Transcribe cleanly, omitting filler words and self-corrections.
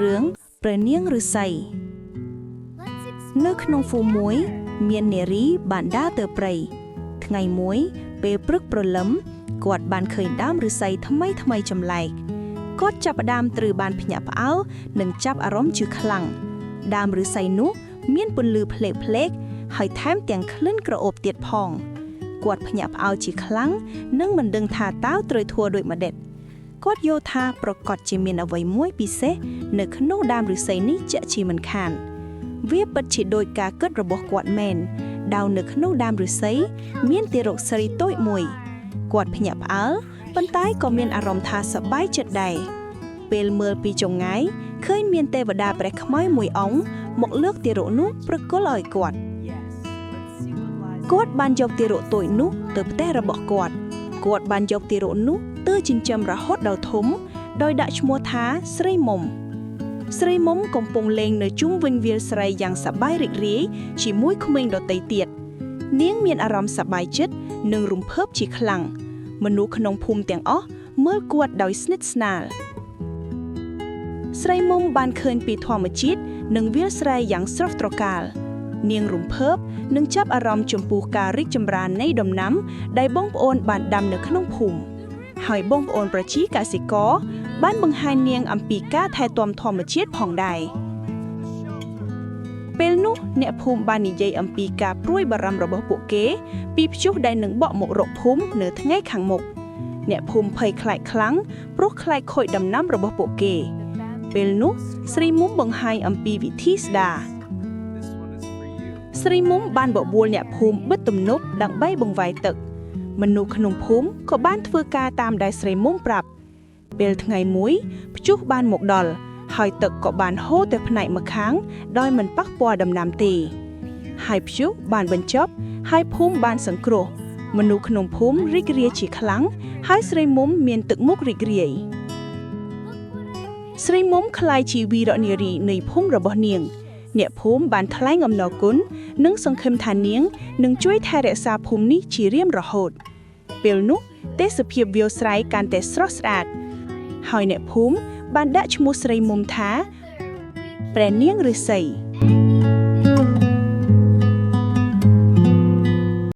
រឿងព្រះនាងឫស្សីនៅក្នុងហ្វូមួយមាននារីបានដើរទៅព្រៃថ្ងៃមួយពេលព្រឹកព្រលឹមគាត់បានឃើញដើមឫស្សីថ្មីចម្លែកគាត់ចាប់ផ្ដើមត្រូវបានភ្ញាក់ផ្អើលនិងចាប់អារម្មណ៍ជាខ្លាំងដើមឫស្សីនោះមានពន្លឺផ្លេកហើយថែមទាំងក្លិនក្រអូបទៀតផងគាត់ភ្ញាក់ផ្អើលជាខ្លាំងនិងមិនដឹងថាតើត្រូវធ្វើដូចម្ដេចគាត់យល់ថាប្រកាសជាមានអ្វីមួយពិសេសនៅក្នុងដើមឫស្សីនេះជាក់ជាមិនខានវាពិតជាដូចការគិតរបស់គាត់មែនដើមនៅក្នុងដើមឫស្សីមានទារកស្រីតូចមួយគាត់ភ្ញាក់ផ្អើលប៉ុន្តែក៏មានអារម្មណ៍ថាសប្បាយចិត្តដែរពេលមើលពីចង្ងាយឃើញមានទេវតាព្រះខ្មៅមួយអង្គមកលើកទារកនោះប្រគល់ឲ្យគាត់បានយកទារកតូចនោះទៅផ្ទះរបស់គាត់បានយកទារកនោះទៅចិញ្ចឹមរហូតដល់ធំដោយដាក់ឈ្មោះថាស្រីមុំកំពុងលេងនៅជុំវិញវាលស្រីយ៉ាងសប្បាយរីករាយជាមួយក្មេងដទៃទៀតនាងមានអារម្មណ៍សប្បាយចិត្តនិងរំភើបជាខ្លាំងមនុស្សក្នុងភូមិទាំងអស់មើលគាត់ដោយស្និទ្ធស្នាលស្រីមុំបានឃើញពីធម្មជាតិនិងវាលស្រែយ៉ាងស្រស់ត្រកាលនាងរំភើបនិងចាប់អារម្មណ៍ចំពោះការរីកចម្រើននៃដំណាំដែលបងប្អូនបានដាំនៅក្នុងភូមិហើយបងប្អូនប្រជាកសិករបានបង្ហាញនាងអំពីការថែទាំធម្មជាតិផងដែរពេលនោះអ្នកភូមិបាននិយាយអំពីការព្រួយបារម្ភរបស់ពួកគេពីព្យុះដែលនឹងបក់មករកភូមិនៅថ្ងៃខាងមុខអ្នកភូមិភ័យខ្លាចខ្លាំងព្រោះខ្លាចខូចដំណាំរបស់ពួកគេពេលនោះស្រីមុំបង្ហាញអំពីវិធីស្ដារស្រីមុំបានបបួលអ្នកភូមិបិទទំនប់ដើម្បីបង្វាយទឹកមនុស្សក្នុងភូមិក៏បានធ្វើការតាមដែលស្រីមុំប្រាប់ពេលថ្ងៃមួយព្យុះបានមកដល់ហើយទឹកក៏បានហូរទៅផ្នែកម្ខាងដោយមិនប៉ះពាល់ដំណាំទេហើយព្យុះបានបញ្ចប់ហើយភូមិបានសង្គ្រោះមនុស្សក្នុងភូមិរីករាយជាខ្លាំងហើយស្រីមុំមានទឹកមុខរីករាយស្រីមុំក្លាយជាវីរនារីនៃភូមិរបស់នាងអ្នកភូមិបានថ្លែងអំណរគុណនិងសង្ឃឹមថានាងនឹងជួយថែរក្សាភូមិនេះជារៀងរហូតពេលនោះទេសភាពវាលស្រែកាន់តែស្រស់ស្អាតហើយអ្នកភូមិបានដាក់ឈ្មោះស្រីមុំថាព្រះនាងឫស្សី